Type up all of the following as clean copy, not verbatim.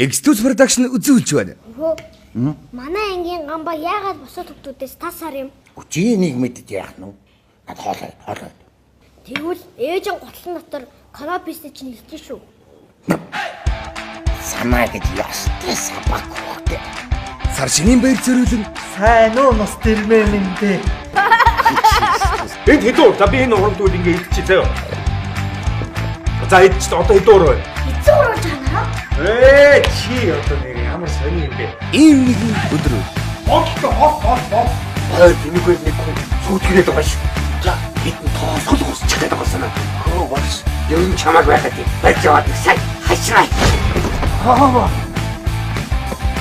X2 production үзүүлж байна. Манай ангийн гамба яагаад бусад хүмүүсээс тасаар юм? Чи нэг мэдэж яах нь? Над хоолой. Тэгвэл ээжэн готлон дотор канапистэй чинь илтэн шүү. Санаа гэж ястай сабак хөөе. Сар шинийн баяр зориулан сайн уу нас тэрмээ минь. Энд хэдүү та би энэ уралдууд ингэ идчихээ. За идчих одоо хэдүүр байна? Эцэг уралж байна. Чи одоо нэг ямар сони юм бэ? ийм нэгэн өдөр Хот. Ой, тэнийгүй нэг хүн сүйтгэрээд байгаа ш. За, бидэн тоосгол гусчих гээд байгаа санаа. Хөө бас юм чамаг байгаад байж яваад сая хашраа.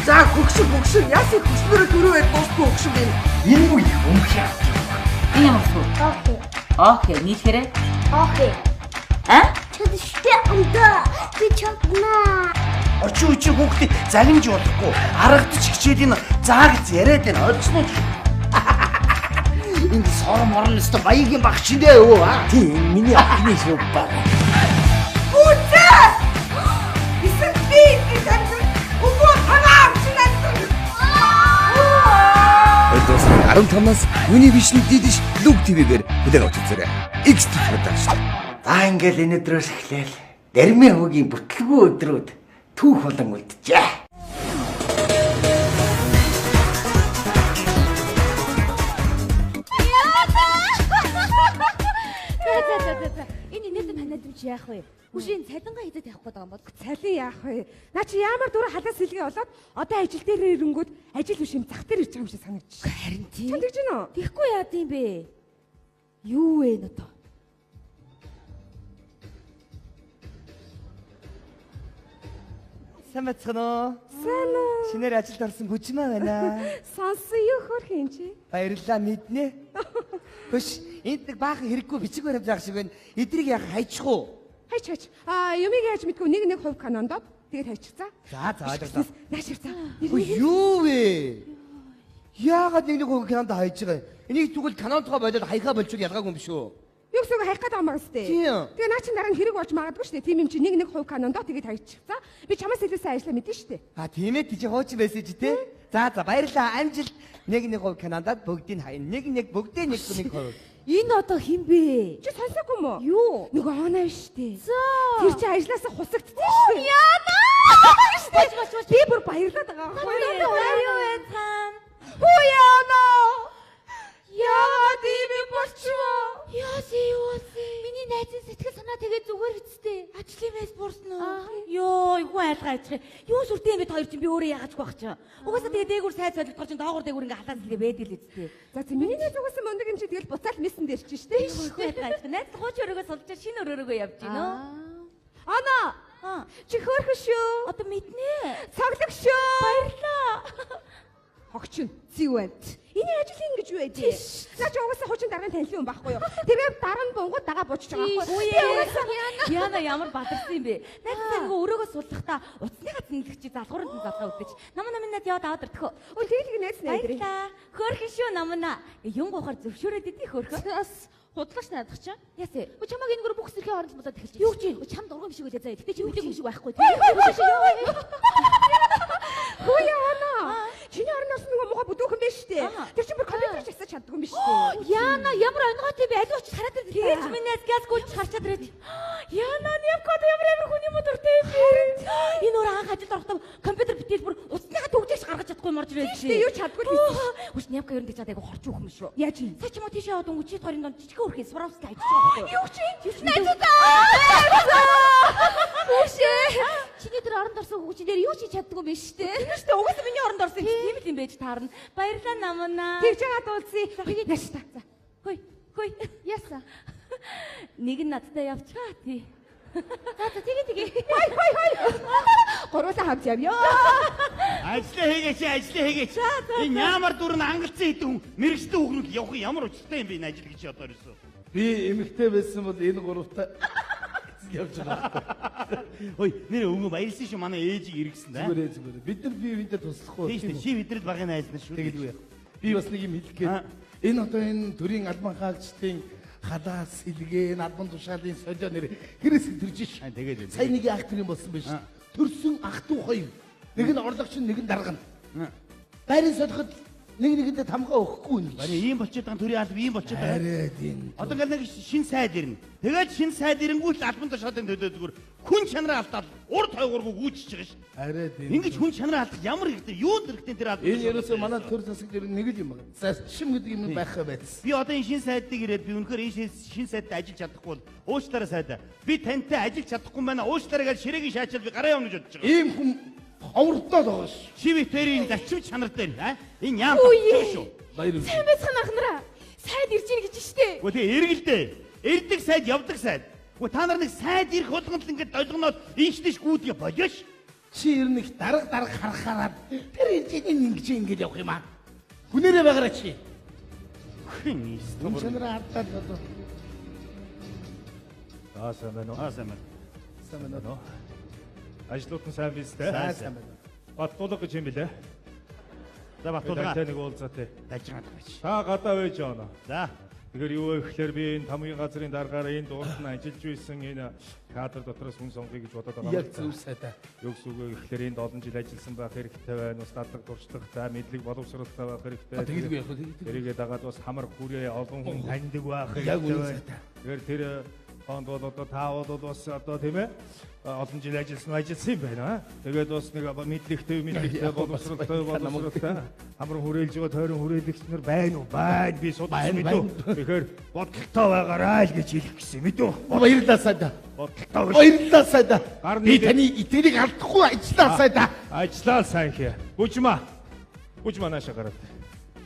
За хөгшин ясыг хөшмөрө төрөө дуусгүй хөгшин байна. Энэ үе өмхий. Энэ ямар шүү? Окей, нийлхэрэ. Окей. Чөдөштэй өндөө би чадна. Очи хүүхдээ загинж болохгүй. Аргадч хичээл энэ заагц яриад байна. Ойлгосноо. Энд сором орно өстө баягийн баг чиндээ өө. Тийм, миний ахны шүү баг. Үтээ! Исэт би гэдэг үгүй танаа амчнаад. Өдөөс 15-наас хүний бишний дидиш Луг ТV-гээр хүлээн авч үзээрэй. X2 production. За ингээл энэ өдрөөс эхлээл Дэрмээ хөгийн бүтлгүй өдрүүд түүх болон үлджээ. Энэ инээдэн танаад чи яах вэ? Хүшийн цалингаа хийдэг явах гээд байгаа юм бол цалин яах вэ? Наа чи ямар дураа халаас сэлгээ болоод одоо ажил дээр ирэнгүүт ажил биш юм зах дээр ирж байгаа юм шиг санагдаж байна. харин тийм. Чанд гэж гинөө? Тэгэхгүй яад юм бэ? Юу вэ нөтө? Сайн бацгаана. Сайн уу? Шинээр ажилд орсон бүжмаа байна. Сонсон юу хөр хин чи? Баярлалаа мэднэ. Хөш, энд нэг баахан хэрэггүй бичиг баримт заах шиг байна. Эдрийг яах хайчих уу? Хайч. Юмыг яаж мэдгүй нэг хувь канондод тэгээд хайчихсан. За ойлголоо. Нааширцаа. Юу вэ? Яагаад нэг хувь канонд хайж байгаа юм? Энийг тэгвэл канондгоо болоод хаяхаа болчих ялгаагүй юм биш үү? Юу гэсэн хайх гэдэг юм байна сте. Тийм. Тэгээ наа чи дараа нь хэрэг болж магадгүй шүү дээ. Тийм юм чи нэг хувь канондоо тэгээд хайчихсан. Би чамаас илүүсэн ажиллаа мэдэн шүү дээ. Тийм ээ тийч хооч байсан ч тий. За баярлалаа. Амжилт. Нэг канондод бүгдийг хайна. Нэг бүгдээ нэг хувь. Энэ одоо хин бэ? Чи сонсоогүй мө? Юу? Нөгөө оноо шүү дээ. За. Тэр чи ажилласаа хусагдсан шүү дээ. Яна! Бач. Би бүр баярлаад байгаа. Юу вэ цаан? Хуяна! Яагаад ийм болчихвоо? Юу? Миний найзын сэтгэл санаа тэгээд зүгээр хэцтэй. Ажлын мэс буурсан уу? Йоо, хүн айлгаа ичрээ. Юу сүртэй юм бэ хоёр чинь би өөрөө яагач байх чинь. Угаасаа тэгээд дээгүүр сайд солигдохор чинь доогуур дээгүүр ингээ халаас илгээ байдаг л үсттэй. За тийм миний найз угаасаа мундаг юм чи тэгэл буцаал мессен дээр чинь штэ. Хүн айлгаа ичрээ. Найз хууч өрөөгөө сулж шинэ өрөөгөө явж гинөө. Ана! Чи хөөрхөн шүү. Одоо мэднэ. Цаглаг шүү. Баярлаа. Хогчин зивэд. Эний ажил ингэж юу вэ? Наа чи угаасаа хучин даргын танилын юм байхгүй юу? Тэгээд дараа нь бунгууд дагаа буучж байгаа байхгүй юу? Яна ямар бадарсан юм бэ? Найзтай нөгөө өрөөгөө суллахдаа уцсныхаа зинлэх чи залгуурд нь залгаа үдэж. Намнад яваад аваад өртөхөө. Өө тэгээд найз найдраа. Баярлаа. Хөөрхөн шүү намна. Юм гоохоор зөвшөөрөөд идэв хөөрхөн. Худлаач найдах чаа. Ясэ. Өө чамаг энэгээр бүх сэрхий оронд болоод эхэлж байна. Юу ч юм. Чам дургуун биш үү заа. Гэтэ чи үдэг юм шиг байхгүй. Хөөе Ана. Чиний орон орсон нөгөө муха бүдүүхэн биш үү? Тэр чинь бүр компьютер ч асууж чаддгүй юм биш үү? Яна ямар онгойтой би аливаач хараад байдаг. Тэгэж минийс газ гүйж харчаад ирээд. Яна нэвкод ямар хүний мотортой юм бэ? Энэ өөр анх ажилд орохдоо компьютер битэл бүр уцныхаа төгжөөс гаргаж чадахгүй морж ирээд. Тэг юу чадгүй л. Үс нэвка ер нь тэгж айгу хорч өгөх юм шүү. Яаж юм? Сая ч юм уу тийшээ аваад өнгө чи хоёрын донд жижиг өрхөө сурамстай ажиллаж байгаа байхгүй юу? Юу чи? Найзуудаа. Үшээ. Чиний тэр оронд орсон хүүчин дээр юу ч чаддгүй юм биш үү? Тийм шүү дээ. Угаасаа миний оронд орсон юм. Тийм л юм байж таарна. Баярлалаа намнаа. Тэгж байгаа дуулсыг. Нааш та. Хөөе. Яса. Нэг нь надтай явчихаа тий. За тэгээ. Хой. Гуруулаа хавж явъя. Ажлаа хийгээч. Энэ ямар дүр нь ангалцсан хэдэн мэрэгчтэй хүүхнүүд явах ямар учиртай юм бэ энэ ажил гэж одоо ирсэн. Би эмэгтэй байсан бол энэ гуравтай явж байгаа. Ой, нэр өнгө баярлсан шүү манай ээжийг иргэсэн да. Зүгээр. Бид нар бие биендээ туслахгүй. Тийм шүү. Чи бидрэл багын найз нар шүү. Тэгээд юу яах? Би бас нэг юм хэлэх гээд. Энэ одоо энэ төрийн албан хаагчдын халаас сэлгээ, албан тушаалын солио нэр хэрэгс төрж ш. Тэгээд сая нэг ах төрийн болсон биш. Төрсөн ах トゥ хоёр Нэг нь орлогч нэг нь дарга. Байрын солиход нэгэндээ тамгаа өгөхгүй юм. Барин ийм болчиход байгаа төрийн алба ийм болчиход байгаа. Арай тийм. Одоо ингээл нэг шин сайд ирнэ. Тэгээд шин сайд ирэнгүүт албан тушаалын төлөө зүгээр хүн чанараа алдаад урд хойгооргүй гүйчихэж байгаа ш. Арай тийм. Ингэж хүн чанараа алдах ямар хэрэгтэй юунд хэрэгтэй тэр албан. Энэ ерөөсөө манай төр засагт ер нь нэг л юм байна. Шим гэдэг юм байхаа байсан. Би одоо энэ шин сайдыг ирээд би үнэхээр энэ шин сайдад ажиллаж чадахгүй бол уучлаарай сайдаа. Би тантай ажиллаж чадахгүй байна. Уучлаарай гэж ширээгийн шаачаал би гараа явна гэж бодож байгаа. Ийм хүн ховрдоод байгаа ш. Шивитэрийн зачим чанар дээр энэ яам шүү. Баяр. Сайн байцгаана ахнараа. Сайд ирж ийн гэж штэ. Гэхдээ тэгээ эргэлдээ. Эрдэг сайд явдаг сайд. Гэхдээ та нар нэг сайд ирэх болгонд л ингээд долгоноод ийшдэж гүйдгээ болоош. Чи ер нь их дарга харахаараа тэр ингэж ингэж явах юм аа. Хүнээрээ байгаараа чи. Хин Хүн чанараа алдаад одоо. Сайн байна уу? сайн байна. Сайн байна уу? Ажлууд нь сайн биз дээ? Сайн байна. Баттуулга гэж юм билээ. За Батулга. Тантай нэг уулзаатай. Дажгаад байгаа чи. Та гадаа байж байна. За. Тэгэхээр юу вэ гэхээр би энэ тамгийн газрын дараагаар энэ дуурт нь ажиллаж байсан энэ кадр дотроос хүн сонгоё гэж бодоод байгаа. Яг зөв сайдаа. Юу гэсэн үг вэ гэхээр энд олон жил ажилласан байх хэрэгтэй байна. Бас дадлаг туршлагатай, мэдлэг боловсролтой байх хэрэгтэй. Тэгэлгүй яг хөө. Тэрийгээ дагаад бас хамар хүрээ олон хүн таньдаг байх Яг үнэн хэрэгтэй. сайдаа. Тэгэхээр тэр хонд бол одоо та бол бас одоо тийм ээ олон жил ажилласан юм байна. Тэгээд бас нэг мэдлэгтэй боловсролтой хамар хүрээлж байгаа тойрон хүрээлэгчнэр байна уу? Байна. Би судалсан мэдүү. Тэгэхээр бодолтой байгаарай л гэж хэлэх гэсэн мэдүү. Баярлалаа сайдаа. Бодолтой. Баярлалаа сайдаа. Гарны Би таны итгэрийг алдахгүй ажиллаа сайдаа. Ажиллаа сайн хэ. Бүжмаа наашаа гараад.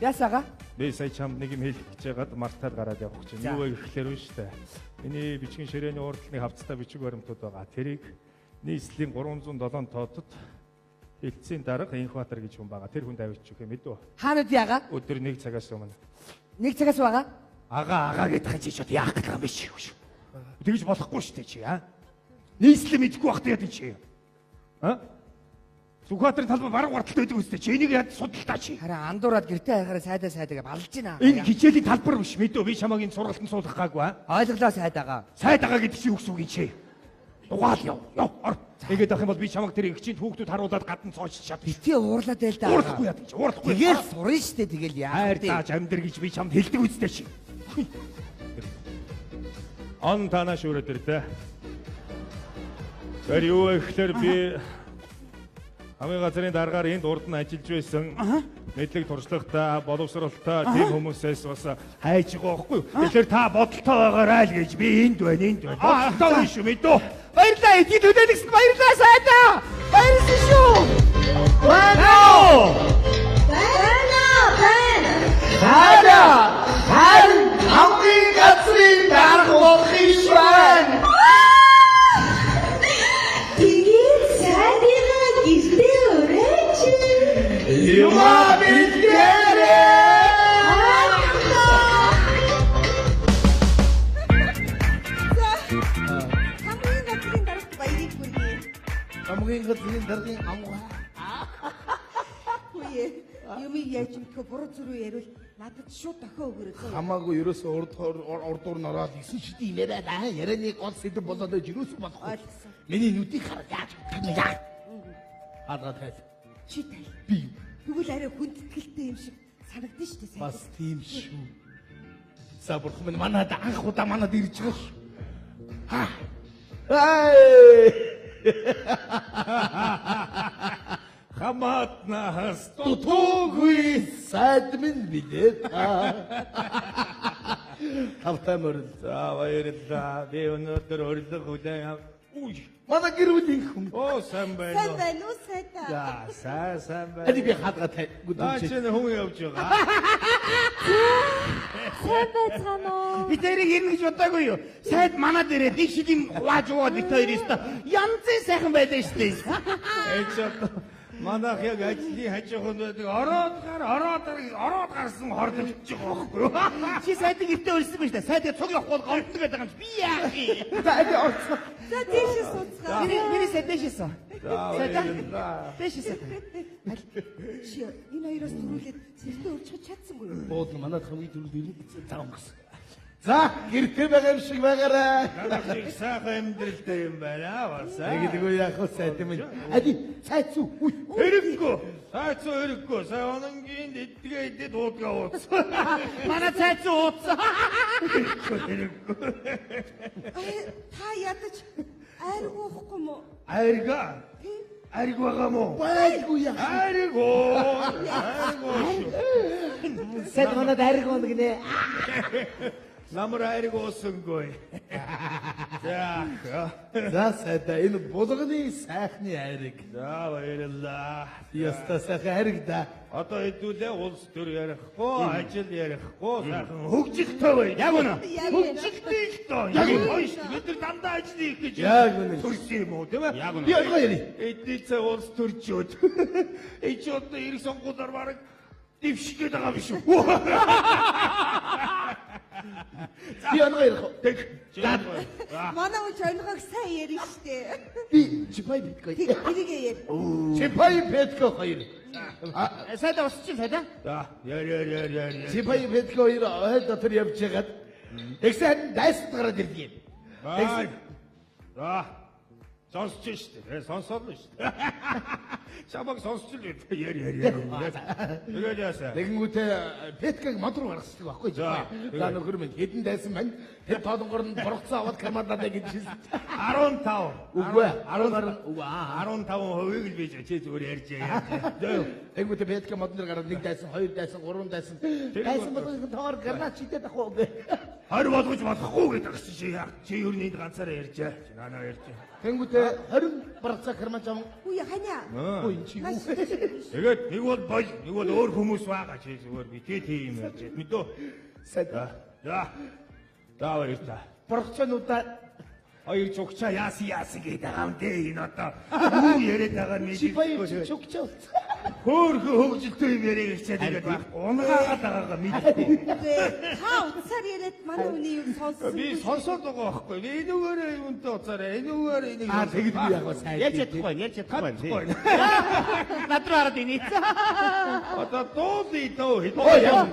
Ясаага? Би сая чамд нэг юм хэлэх гэж байгаад мартаад гараад явах гэж байна. Юу вэ гэхлээр үү штэ. Миний бичгийн ширээний урдлын хавцтай бичиг баримтууд байгаа. Тэрийг нийслэлийн 307 тоотод хэлцийн дарга Инхбатар гэж хүн байгаа. Тэр хүнд авчиж өгөх юм мэдүү. Хаанууд яага? Өдөр 1 цагаас өмнө. 1 цагаас байгаа? Ага гэдэг чинь чод яах гэдэг юм биш шүү. Тэгж болохгүй штэ чи нийслэл мэдгүй бах тэгээд чи. Сүхбаатарын талбай бараг гарталтай байдаг үстэй чи энийг яд судалтаа чи. Харин андуураад гэртээ хайхаараа сайдаа балж гинэ. Энэ хичээлийн талбар биш мэдөө би чамааг энэ сургалтанд суулгах гаагүй Ойлголоо сайдаага. Сайдаага гэдэг чи юу гэсэн үг юм чи. Дугаал яв. Ингээд авах юм бол би чамааг тэр игчийн хүүхдүүд харуулад гадна цоочч чадчих. Битгий уурлаад байл да. Уурлахгүй яа чи. Уурлахгүй. Тэгэл сурна штэ тэгэл яах хайр тааж амьдр гэж би чамд хэлдэг үстэй чи. Он танаа шүүрээд ирдэ. Тэр юу вэ гэхээр би хамгийн газрын дараагаар энд урд нь ажиллаж байсан мэдлэг туршлагатай, боловсролтой тийм хүмүүсээс бас хайж байгаа байхгүй юу? Тэгэхээр та бодолтой байгаарай л гэж би энд байна. Бодолтой биш үү мэдөө? Баярлалаа. Эдийн төлөөлөгчд баярлалаа сайдаа. Баярлалаа шүү. Байна. Харин хамгийн газрын дарга болох юм байна. Тэгээд сайдынхаа гэртээ өрөөч. Юма бэлгээрээ. Хамгийн газрын даргын амгаа. Үе. Юмыг яаж мэдэх буруу зүрүү ярил надад шууд дохио өгөрөө. Хамаагүй ерөөсөө урдуур нороод 9 шидийн яриад ярианы гол сэдв болоод байж ерөөсөө болохгүй. Миний нүдийг хараад яаж яа. Хадгаа тайл. Чи тай. Би Тэгвэл арай хүндэтгэлтэй юм шиг санагдсан шүү дээ. бас тийм шүү. За бурхан минь манад анх удаа манад ирж байгаа шүү. Хамаатнаас Тутуугүй сайд минь билээ. Тавтай мөрөл. за баярлалаа. Би өнөөдөр урилга хүлээн Манай гэр бүлийн хүн. Оо сайн байна уу? Байна уу сайдаа? За сайн байна. Эди би хадгаа тай. Наа чи хүн явж байгаа. Сайн байцгаана уу? Би тэрийг ирнэ гэж бодаагүй юу? Сайд манад ирээд нэг шилийн хувааж уугаад бит хоёр өстө янзын сайхан байлаа шүү дээ. Эцэг манайх яг ажлын хажууханд байдаг ороод гарсан хорд явж байгаа байхгүй юу? Чи сайдыг гэртээ өрсөн байж та. Сайдыг цуг явахгүй бол гомдно гэдэг юм чи. Би яах юм? За тийшээ сууцгаа. Миний сайд дэшээсэн. За Дэшээсэн. Чи энэ хоёроос төрүүлээд зэртээ өрчөж чадсангүй юу? Бод манад хамгийн түрүүнд ирэх зам гэсэн. За гэртээ байгаа юм шиг байгаарай. Надад их сайхан амьдралтай юм байна бас. Тэгдэггүй яах вэ сайд юм. Ади цайц үү? Хэрэггүй. Цайц хэрэггүй. Сая ононгийн эдгээ идэд уудгаа уудсан. Манай цайц уудсан. Хэрэггүй. Та ядаж айрг уухгүй юм уу? Айрга. Айрг байгаа мó? Байггүй яах. Айргоо. Сайд манад айрг оног нэ. Намар айрг уусангүй. За. За сайд энэ булганы сайхны айрг. За баярлалаа. Яста сайхан айрг да. Одоо хэдүүлээ улс төр ярихгүй, ажил ярихгүй, сайхан хөгжилтэй бай. Яг үнэ. Хөгжилтэй л доо. Яг гоё шүү. Бид нар дандаа ажил хийх гэж. Яг үнэ. Төрсөн юм уу, тийм ээ? Яг үнэ. Би ойлгоо яри. Эднийцээ улс төрчөөд. Эч одоо ирэх сонгуулиар бараг дэвших гээд байгаа юм шүү. Би ойлгоо ярих. Тэг. Манай үуч өнгөг сайн ярина штэ. Би чипай биткой. Тэрийгээ яар. Чипай битко хоёр. Сайд усчих сайда. За, яа. Чипай битко хоёр ойл дотор явж хагаад тэгсэн дайсад гараад ирдээ. Бай. За. Сонсч штэ. Сонсоод л штэ. Чамаг сонсч л яа. Тэгээд яасан. Тэгэнгүүтээ Петкаг мод руу гаргасдаг байхгүй чипай. За нөхөр минь хэдэн дайсан байна. Тэр тоолонгор нь бургацсан аваад кармандаа гэж хэлсэн. 15. Үгүй 15% л бийж чи зүгээр ярьж яа. Тэгэнгүүтээ Петкаг модон дээр гараад нэг дайсан, хоёр дайсан, гурван дайсан. Дайсан болгох тоор гарнаа чидэд ахгүй. 20 болгож болохгүй гэдэг чинь чи яа. Чи юу нэг ганцаараа ярьжээ. Нанаа ярьжээ. Тэгэнгүүтээ 20 бургацаа карманд аван. Үе ханя. Ой чи юу. Тэгээд нэг бол бол, нэг бол өөр хүмүүс байгаа чи зүгээр би тийм ярьж байна. Мэдөө. Сайд. За. Давай та. Бургацаануудаа Хоёр чукча яасан гэдэг юм дээ энэ одоо. Юу яриад байгаа нь чипай мэдээ. чукчаа. Хөөхө хөгжилтэй юм яриаг хэлчихээд ингээд байх. Унгаагаад байгаагаа мэдээ. Та утсаар яриад манай үний юм сонссон. Би сонсоод байгаа байхгүй. Би энүүгээрээ юунтай уцаараа энүүгээр энийг Тэгэд би яг сайн. Ярьж чадахгүй. тийм. Над руу хараад ини. Одоо дуулий дөө.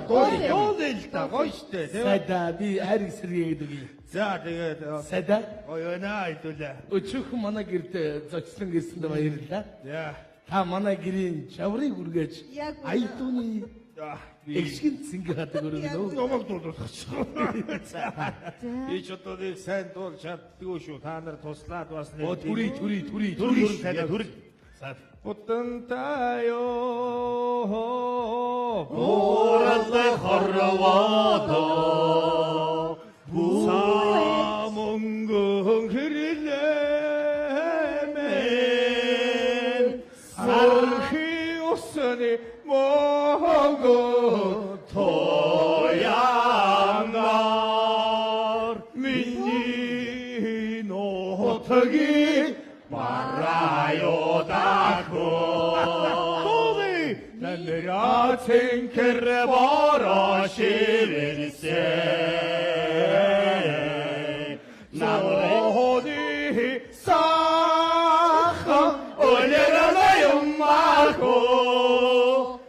Дуулий л та гоё штэ тийм. Сайда би хайрыг сэргээгээд үгүй. За тэгээд Сайда гоё наа хэдүүлээ. өчөөх манай гэрд зочлон гэрсэнд баярлалаа. Яа. Та манай гэрийн чаврыг үргэж Яг үнэ. айдууны Би эгшгэн цэнгэхадаг өргөнөө. номог дуулах. Би ч одоо нэг сайн дуул чаддгүй шүү. Та нар туслаад бас нэг Оо түрий. Түрий. Утан таяо Боралле хорвото Самонгон хэрэлэмэн Архи усаны монго тоянар Миний нотаги 말아요 다고 거기 내가 챙겨래 버러시리세 나오니 사하 올려라 용마고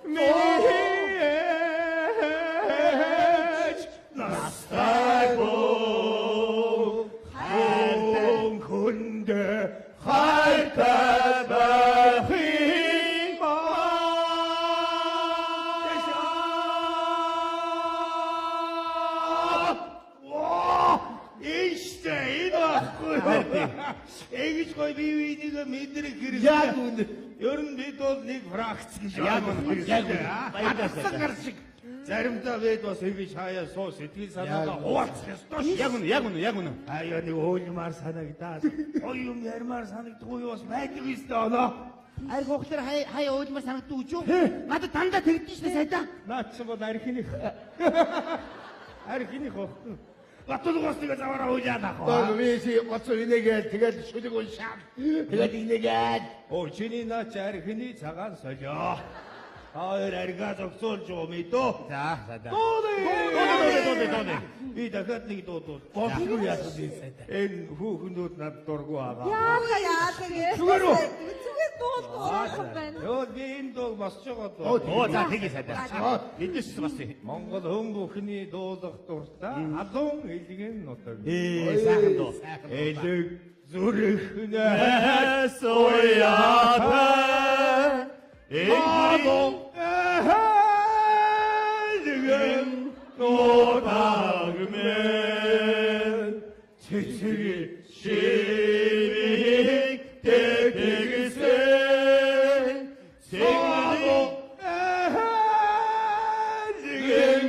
미에 나스타고 군대 Эгж гой бие биенийг мэдрэх хэрэг. Яг үнэ. Ер нь бид бол нэг фракц гэж Яг үнэ. баярлалаа. Заримдаа бид бас эгж хаяа суу сэтгэл санаагаа хуваалцах ёстой шүү. Яг үнэ. Аяа нэг уйлмаар санагдаад. Ой юм ярмаар санагдахгүй юу бас байдаг ёстой оноо. Арх хоохлоор хаяа уйлмаар санагддаг үү? Надад дандаа тэгдэж штэ сайда. Наад чи бол архиных. Архиных оо. Батулгоос нэг заваараа уйлаад ах. Виси гоцоо инээгээл тэгэл шүлэг уншаад тэгэл инээгээл. Оо чиний наа чи архины цагаан солио. Хоёр арга зогсоолж уу мэдөө. За сайда. Дууны. Би дахиад нэг дуудвал. Бодлоо яасан би сайда. Энэ хүүхнүүд над дургу аваа. Яа тэгээ. Зүгээр үү? Зүгээр дуул дуурайхан байна. Йоо би энэ дуу босч байгаа дуу. Оо за тэгээ сайдаа. Эдээс бас Монгол хүн бүхний дуулах дуртай халуун элгэн нутаг. сайхан дуу. Элэг зүрхнэ Соёата. халуун элгэн нутагмен цэцэг шивийг тэгсэн халуун элгэн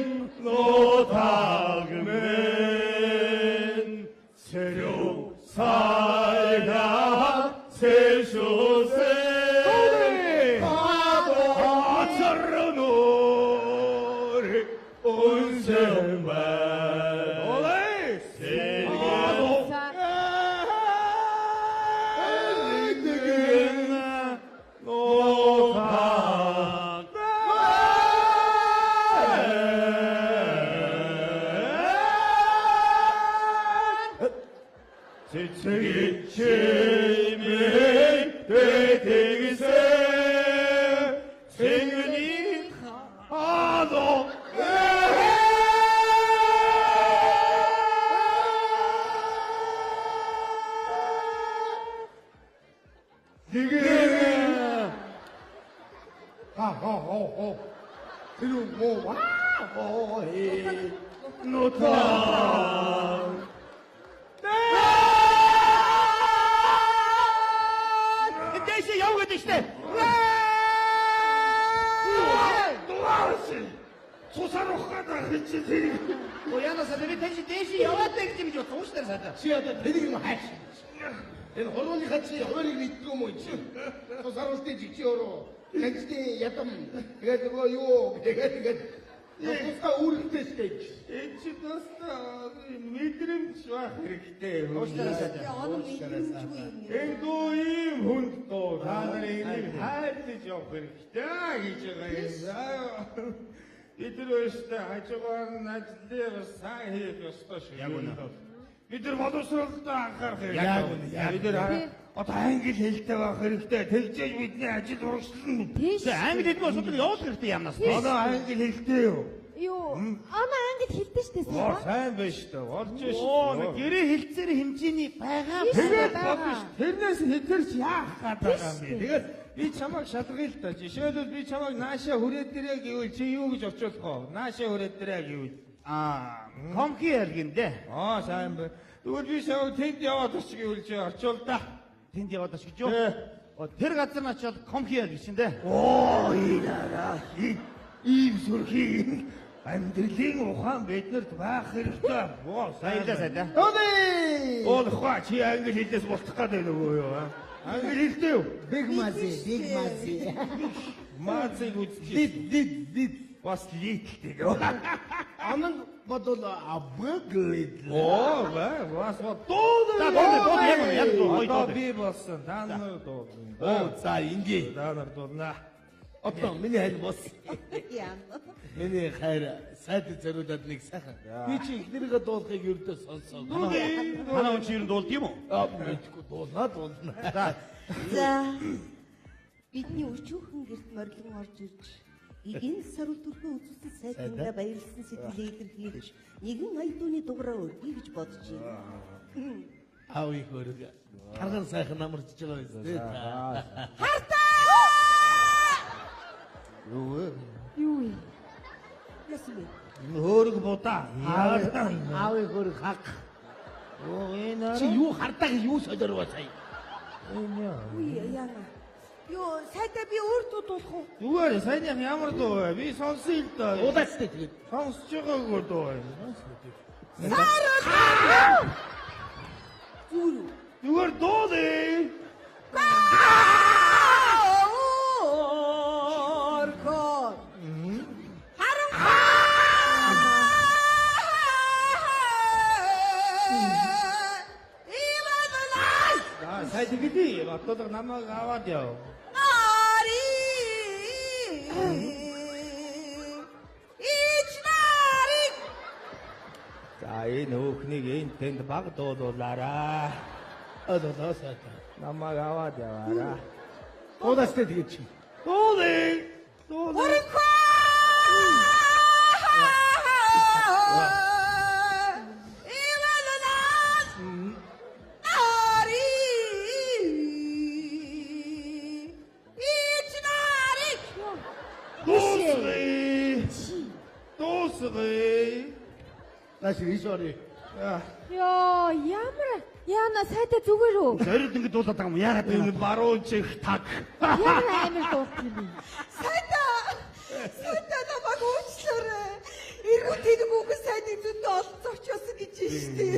нутагмен 새로 살다 세쇼세 아차르노 온세만 올레 세계도 세상의 힘이 되되기세 생은이 하도 지금 하호호호 그리고 와호해 노타 Дэше яваад штэ. дуаарсан цусаар ухаад хичээ зэрэг Уянасаа би дэше яваад гэж юм уу тууштай сайдаа. Чи одоо тэнийг юм хайш. Энэ хорооныхаа чи хоёрыг мэддэг юм уу чи? Тусааруултын чи өөрөө. Тэгтээ ядам. Тэгээд нөгөө юу тэгээд тусаа үүрэгтэй штэ. чи тусаа мэдрэмж байх хэрэгтэй. Тууштай сайдаа. Яагаад мэдрэмжгүй юм. Энэ дуу ийм хүнд дуу. Та нарын энийг хайрлаж явах хэрэгтэй гэж байгаа юм. Бид нар өөрсдөө хажуугаар нь ажлыг сайн хийх ёстой шүү. Яг үнэ. Бид нар боловсролд анхаарах Яг хэрэгтэй. Бид нар одоо англи хэлтэй байх хэрэгтэй. Тэгжээж бидний ажил урагшлна. Тийш. Англи хэд мөн шууд явуулах хэрэгтэй ямнаас. Одоо англи хэлтэй юу? Юу, ана ангид хэлдэг штэ Оо сайн. сайн байж та. Орж ш. Оо гэрээ хэлцээр хэмжээний байгаа. Тэгээд бодно ш. Тэрнээс хэтэрч яах гээд байгаа юм бэ? Тэгээд би чамайг шалгая л та. Жишээлбэл би чамайг наашаа хүрээд дирээ гэвэл чи юу гэж орчуулах вэ? Наашаа хүрээд дирээ гэвэл Комхи ялгиндэ. сайн байна. Тэгвэл би чамайг тэнд яваад оч гэвэл чи орчуул да. Тэнд яваад аш гэж юу? Тэр газар нь очиод комхи ял гэж дээ. Оо инараа. Ийм сүрхий амьдралын ухаан биднэрт байх хэрэгтэй. Оо Баярлалаа сайдаа. Оо хаа чи англи хэлээс болтох гэдэг нөгөө юу? Англи хэлтэй юу? Big Mazi. Маацыг үзчихээ. Бас литтэй. Анан бодол абглид. Оо бас дуу. За дуу яг дуу. Одоо би болсон. Та нар дуу. Оо за ингээ. Та нар дуулна. Одоо миний хайр бос. Миний хайр сайд зориулаад нэг сайхан. Би чи ихнэрийгээ дуулахыг ердөө сонсоо. Манай хүн чи ер нь дуулд юм уу? Мэдгүй дуулна. За. Бидний өчүүхэн гэрт морилон орж ирж эгийн сарвал төрхөө үзүүлсэн сайднаа баярлсан сэтгэлээ илэрхийлж нэгэн аяндууны дугаараа өргөе гэж бодож байна. Аав их өрг. Харган сайхан намарч байгаа биз дээ. Юу вэ? Ясвэ. Хөөрг будаа. Аав их өрг хаг. Оо энэ Чи юу хардаг юу солиороо сая. Үе яана. Йоо, сайдаа би өөрөө дуулах уу? зүгээр саяных ямар дуу вэ? Би сонсъё л доо. Удаачтай тэгээд. Сонсож байгаагүй дуу вэ? Зүгээр дуу дээ. Сайн тэгэдий. Батлаг намайг аваад яв. За энэ өөхнийг энэ тэнд баг дуулуулаарай. Одоо сайхан. Намайг аваад яваарай. Удаастай тэгээд чи. Дуулээ. Дуусгая. Наш рисори. Яа, ямар яана сайта зүгээр үү? Зорид ингэ дуулаад байгаа юм яагаад энэ баруун чих таг. Ямар амар дуурч юм. Сайта намайг уучлаарай. Иргэн тэнэг үгэн сайдын зүйдээ олон зочиосон гэж штий.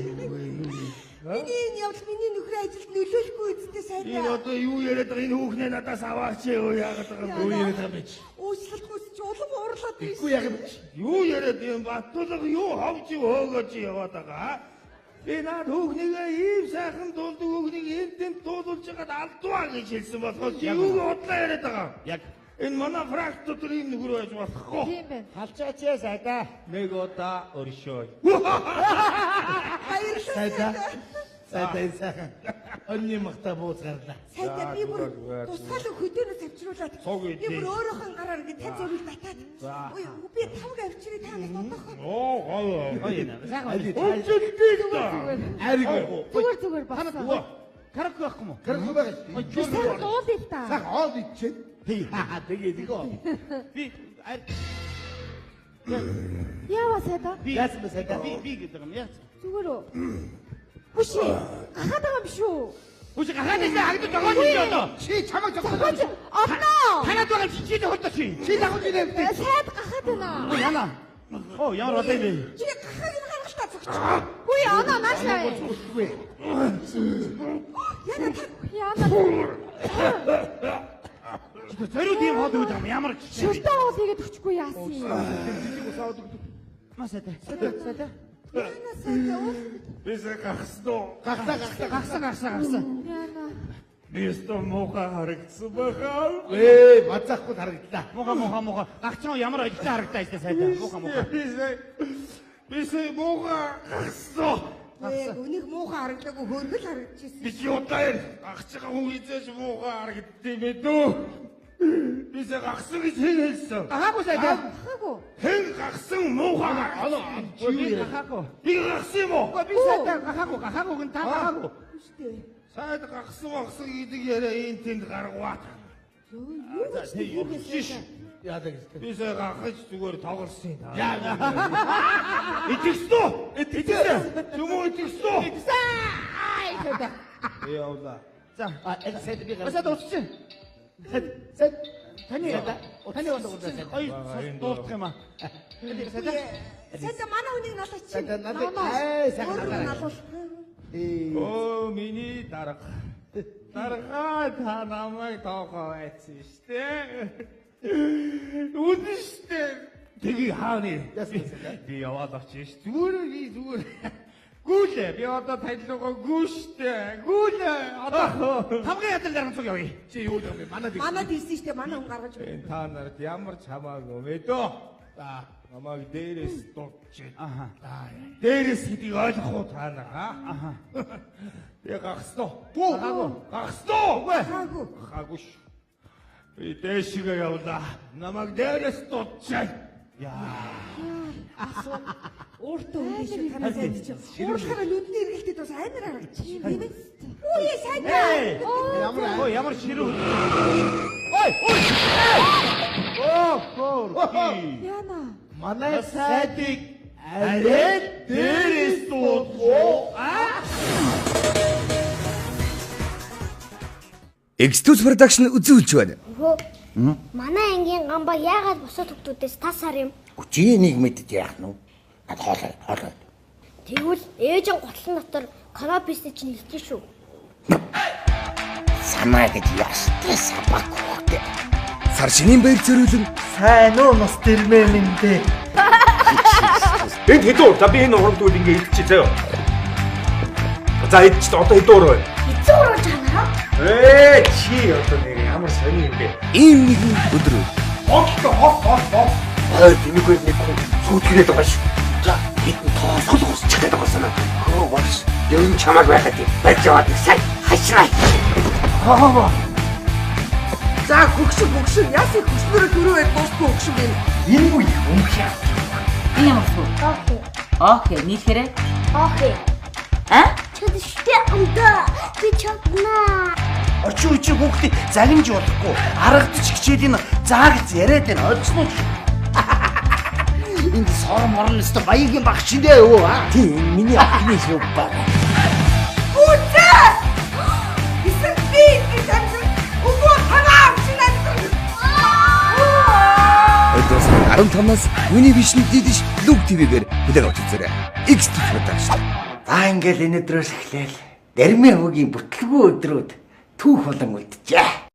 Миний энэ явдал миний нөхрийн ажилд нөлөөлөхгүй үсттэй сайта. Энэ одоо юу яриад байгаа энэ хүүхнээ надаас аваач яагаад байгаа юм. Юу яриад байгаа бэ чи? Уучлалт хүсч улам уурлаад биш. Үгүй яг юм чи. Юу яриад юм Баттулга юу ховж хөөгөөж яваад байгаа. Би наад хүүхнийгээ ийм сайхан дуулдаг хүүхнийг энтэнд дуулуулж байгаад алдваа гэж хэлсэн болохоос юуг бодлоо яриад байгаа. Яг энэ манай фракт дотор ийм нөхөр байж болохгүй. Тийм байна. Халчаач яа сайда. Нэг удаа өршөө. Баярлалаа. Сайда энэ сайхан. Өнний махта бууз гарлаа. Сайта би бүр тусгаал хөдөөнөөс авчруулаад. Би бүр өөрөөхөн гараар ингэ тань зөрүүл батаад. Ой, би тавг авчирээ таанаас бодох. Оо гоё нэ. Зүгээр басаа. Караоке байхгүй мó? Караоке байгаа. Сайн дуулъя та. Сах оол ичээд. Тэгээд игөө. Би Яава сайта? Яасан бэ сайда? би гэдэг юм яа. Зүгээр үү? Бүш. Гахаад байгаа юм биш үү? Үгүй гахаад энэ хагдаж байгаа юм одоо. Чи чамайг зогсоо. Одноо. Танад байгаа чи hodоо чи. Чи дагуулж ирээ. Сайд гахаад байна. Яна. Оо ямар одоо юм. Чи гахаг юм харах та зогч. Үгүй оноо наашаа. Яна. Зориуд юм хол өгч байгаа ямар ч. Шүлтээ уул хийгээд өчгүй яасан юм. Масаа та. Яна сайта уу? Бисээ гахсноо. Гахсаа. Яна. Бистэ муухай харагдсан байхаа. Бацаахгүй харагдлаа. Муухай. Гахчаа ямар ажилтаа харагдаа штэ сайдаа. Муухай. Бисээ муухай гахсноо. Үнийг муухай харагдлаагүй хөргөл харагдчихсэн. Би чи удаа яа гахчихаа хүн ийзэж муухай харагддээ бэ дөө. Бисээ гахсан гэж хэлсэн. Гахаагүй сайта. Гахаагүй. Хэн гахсан муухай. Гахаагүй. Би гахсан юм уу? Би сайта гахаагүй гэн та гахаагүй. Штэ. Сайд гахсан гэдэг яриа энэ тэнд гаргаваад. Юу гэж тийм Яадаг гэсэн. Бисээ гахаж зүгээр тоглосон юм. Итгэстөө. Чүмөө итгэстөө. Яавла. За, энэ сайд би гараа. Басаа дуусчих. Сайд. Таны удаа сайд. Ой, дуусах юм аа. сайта манай хүнийг налаач. Сайда надад сайхан налаа. Оо миний дарга. Дарга та намайг тоохоо байцсан штэ. Үдштэй. Тэги хааны. Би яваад очиж зүгээр. Гүйлээ. Би одоо танилуугаа гүйштэй. Гүйлээ. Одоо хамгийн ядал дарамцаг явъя. Чи юу юм бэ? Манад ирсэн штэ манай хүн гаргаж. Та нарт ямар ч хамаагүй мэдөө. За, намайг дээрээс дуудчих. Аха. Дээрээс гэдгийг ойлгохгүй та нар. Аха. Би гахсноо. Гахсноо. Гаагүй. Би дээшгээ явлаа. Намайг дээрээс дуудчих. Яа. Өөртөө үгүй шиг танаас айдчих. Уурхаараа нүдний эргэлтэд бас амар харагдчих. Тийм ээ. Үгүй сайдаа. Ямар ширүү. Яна. Манай сайдыг арай дээрээс дуудуу. X2 production үзүүлж байна. Өхөө. Манай ангийн гамба яагаад босоод хөвгүүдээс тасаар юм? Чи нэг мэдд яах нь? Ад хоолой. Тэгвэл ээжэн готлон дотор канапистэй чинь хэлж шүү. Санаа гэж ястай сабак хөөтэй. Сар шинийн баяр зориулан Сайн уу нас тэрмээ минь дээ. Энд хэдүү? За би энэ урамдууд ингээ идчихье заяа. За идчих одоо хэдүү урав? Эцэг уруу чанаа. Чи одоо нэг ямар сони юм бэ? ийм нэгэн өдөр Хот. Тэмээгүй нэг хүн сүйтгэгээд байгаа шүү. За бидний тоосгол усчих гэдэг байгаа санаа. Хөө бас юм чамаг байхад барьж яваад сайн хашраа. За хөгшин яасан хөгшнөрөө төрөө дуусгүй хөгшин юм. Энэ үе өмхий. Энэ ямар суу? Окей. Окей, нийлхэрэ. Окей. Чадштай амда би чадна. Орчин үеийн хүүхдийг загинж болохгүй. Аргадч хичээлийн заагц яриад байна. Ойлгосноо ч. Энд сор морн өстө баягийн баг шиндээ өө. Тийм миний ахны шүү баг. Үтээ! Исэпи гэж үгүй танаа шинэ. 15-наас хүний бишний дидиш Луг ТV-гээр хүлээн авч үзээрэй. X продакшн. За ингээл энэ өдрөөс эхлээл Дэрмэ хүүгийн бүтлгүй өдрүүд түүх болон үлджээ.